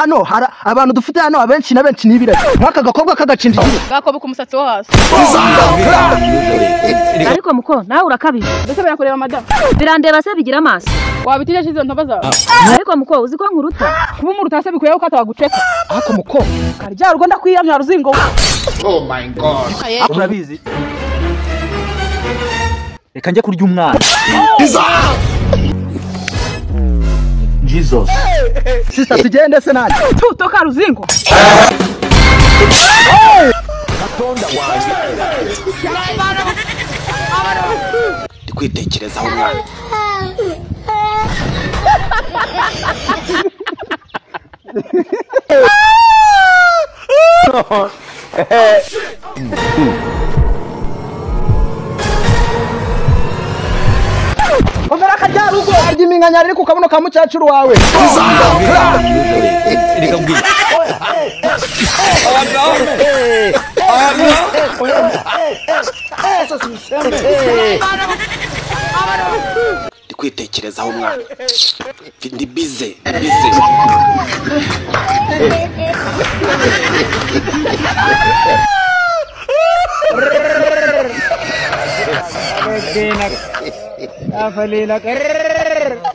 hano hari abantu dufite hano abenshi na benshi nibire mwaka gakobwa kagacinjije gakoba ku musatsi wo hasi ariko muko nawe urakabije ndetse barakureba madam birandeba se bigira amaso wabitije izo ntoba zawe ariko muko uzi ko nkuruta kuba umuruta se bikuyeho ko ataguceka ako muko karya rugo ndakwiyamya ruzingo Oh my god. urabizi reka njye kurya umwana Jesus sister tugende se nani tutoka ruzingo Atonda wanjye. Ndikwitekerezaho umwana. Omera kajya rugo arya iminkanyari ariko kabuno ka mucyacuru wawe Reka mbwira. Ndikwitekerezaho umwana. Ndi bize.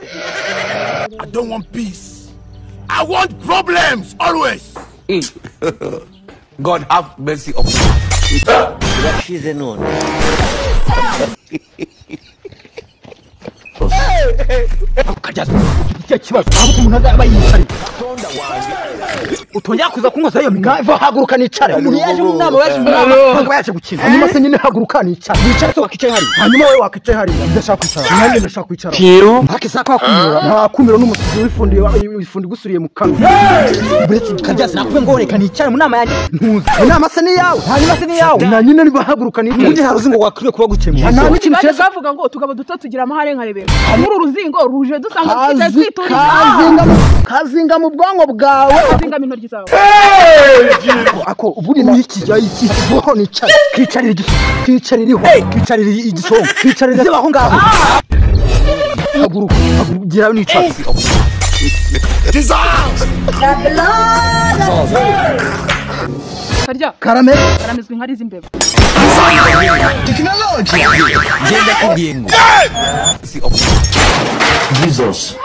I don't want peace. I want problems always. God have mercy upon us. She's a known. kajya kibazo aho umuntu azaba yicari Atonda wanjye. utonya kuza kunkoza iyo mikava haguruka nicare umuntu yaje mu nama yaje mu nama ngo yaje gukina hanyuma se nyine haguruka nicare nicare so wakicaye hari hanyuma wewe wakicaye hari ndashaka kwicara nanjye ndashaka kwicara Kiro. mpaka kwa kumira nta kumira n'umusizi wifundi gusuriye mu kanwa buretse kajya nakwe ngo reka nicare mu nama yanjye ntuza inama se ni yawe hanyuma se ni yawe na nyine niba haguruka nicare undi haruzi ngo wakwiye kuba gukemura nta n'ikintu kandi bavuga ngo tugabo duto tugira amahare nkarebera muri uruzingo ruje dusanga kazinga mu bwango bwawe kazinga mintoryi zawe ako uburi n'iki iki boho nicare kicarira igiso kicaririho kicarira igisongo kicarira aho ngaho haguruka gira nicare karya karamezwe nkari z'imbeba Technology. Ngenda kubwiye ngo. Jesus.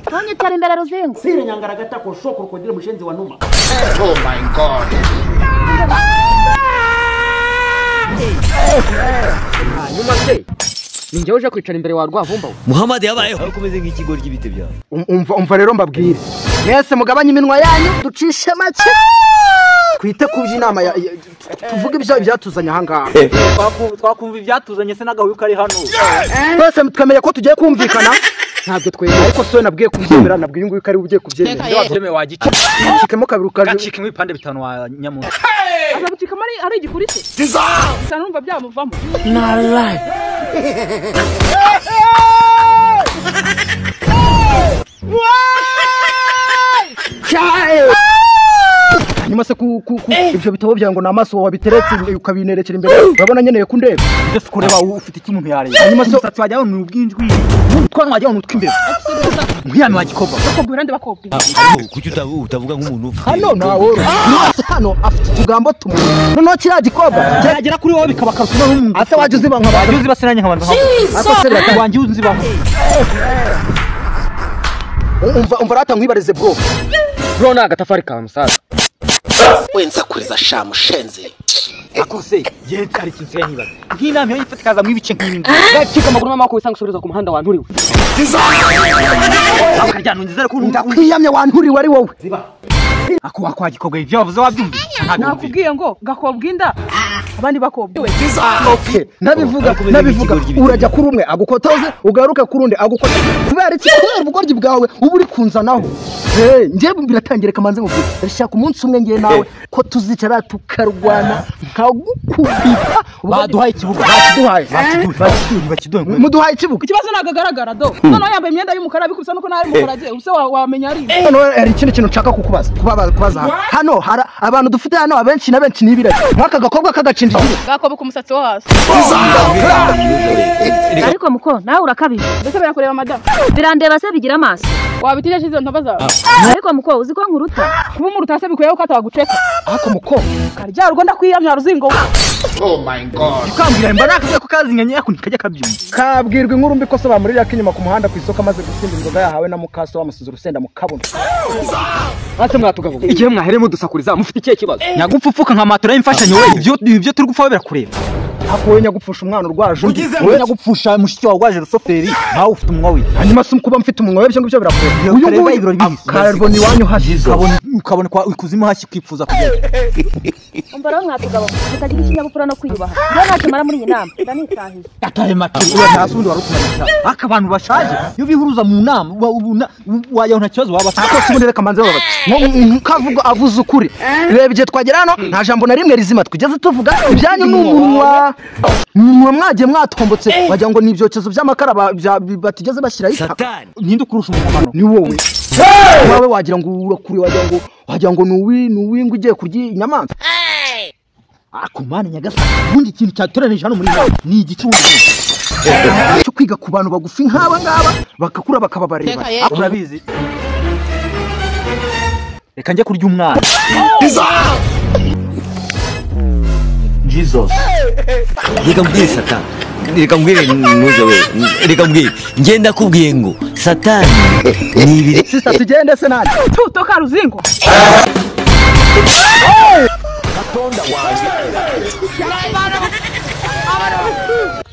Tonye cyari imbere ruzingo sire nyangaragata ko shoko kodire mushenzi wa numa Oh my god. nyuma se ninjye uje kwicara imbere wa Rwavumba Muhammad yabayeho akomeze nk'ikigo ry'ibite byawe. umva rero mbabwire mwese mugabanye iminwa yanyu ducishe make twite kubyinama tuvuge ibyo byatuzanye aha ngaha twakumva ibyatuzanye se n'agahuyu kari hano twese twemeye ko tugiye kumvikana ntabwo twemeye ariko so nabwiye kubyemera nabwiye nguyu kari ugiye kubyemera wabyemeye wagica kikemo kabiri gacika nk'ibipande bitanu wa nyamuntu azabucika ari igikurisi cyane numva byamuvamo hanyuma se ibyo bitabo byawe ngo namaso wabiteretse ukabinerekera imbere urabona nyeneye kundeba ndetse kureba ufite iki umuntu yareba hanyuma se umusatsi wajyaho ni ubwinjwi utwana wajyaho ni utw'imbere nk'iyami wa gikoba bakobwa urande bakobwa Kuki utavuga nk'umuntu ufite. hano nawe hano afite utugambo tumwe noneho kiriya gikoba cyagera kuri wowe bikaba karutuma n'umuntu ase wajya uziba nk'abantu wajya uziba sinanye nk'abantu nk'abo wanjye uzibaho umva rata nkwibarize bro ni agatafari ka musaza Wenza kuriza sha mushenzi. akose ye ari kintu nkibaza nk'inama yo ifatikaza mu ibice nk'ibi gacika amaguru n'amaboko wisanga usubiriza ku muhanda wanturiwe akaryana ngizere ko ndakwiyamye wanturiwe ari wowe ako wakwa gikobwa ivyo wavuze wabyumvise nakubwiye ngo gakobwa inda abandi bakobwa Okay, nabivuga urajya kuri umwe agukotoze ugaruke kuri undi agukotoze kubera iki kubera ubugoryi bwawe uba uri kunzanaho njye biratangira kamanze ngo rishaka umunsi umwe ngiye nawe ko tuzicara tukarwana nkagukubita baduhaye ikibuga bakiduhaye muduhaye ikibuga ikibazo nagagaragara do noneho yambaye imyenda y'umukara bikubisa nuko nawe mukara agiye ubuse wamenya ari noneho hari ikindi kintu nshaka kukubaza hano hari abantu dufite hano abenshi na benshi nibiranye nk'aka gakobwa k'agacinjigire gakobe ku musatsi wo hasi ariko muko nawe urakabije mbese birakureba madamu birandeba se bigira amaso wabitije izo ntoba zawe ariko muko uzi ko nkuruta kuba umuruta se bikuyeho ko ataguceka ako muko karya rugo ndakwiyamya ruzingo Oh my God. ukambwira mba nakavuye ko kazinyanye yako ntikajya kabyumva kabwirwa inkuru mbi ko bamurira k'inyuma ku muhanda ku isoko amaze gusinda inzoga yahawe na mukaso wamusize urusenda mu kabona ase mwatugavuga igihe mwaheremo dusakuriza mufite ikihe kibazo nyagupfupfuka nka matora y'imfashanyo we ibyo turi gupfa birakureba ako wowe nyagupfusha umwana urwaje undi wowe nyagupfusha mushiki wawe urwaje rusoferi nawe ufite umunwa we hanyuma se kuba mfite umunwa w'ibyo ngibyo birakureba uyu nguyu karibona iwanyu hashyize ukabona kwa ikuzimu hashyi kwipfuza kugenda umva rero mwatugabo mutagira ikinyabupfura no kwiyubaha rero ntacyo mara muri iyi nama ndanitahiye atahe maturi hasi ubundi warutumanisha aka abantu bashaje iyo bihuruza mu nama wajyaho nta kibazo waba ako se ubundi reka manze babati kavuga avuze ukuri reba igihe twagera hano nta jambo na rimwe rizima twigeze tuvuga ibyanyu n'umunwa mwagiye mwatombotse wagira ngo ni ibyokezo by'amakara batigeze bashyiraho Satani. ninde ukurusha umumaro ni wowe wawe wagira ngo urakuri wagira ngo nuwingu ugiye kurya inyamanza akumane nyagasa ubundi ikintu cyatoranije hano muri ni igicundi cyo kwiga ku bantu bagufi nk'aba ngaba bakakura bakaba bareba urabizi reka njye kurya umwana Jesus. Reka mbwire Satani. Reka mbwire nuze we. Reka mbwire. Ngenda kubwiye ngo Satani ni ibiri. sister tugende se nani tutoka ruzingo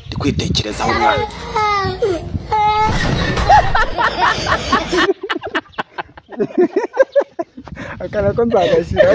Ndi kwitekerezaho umwana. akana ko nzagashyira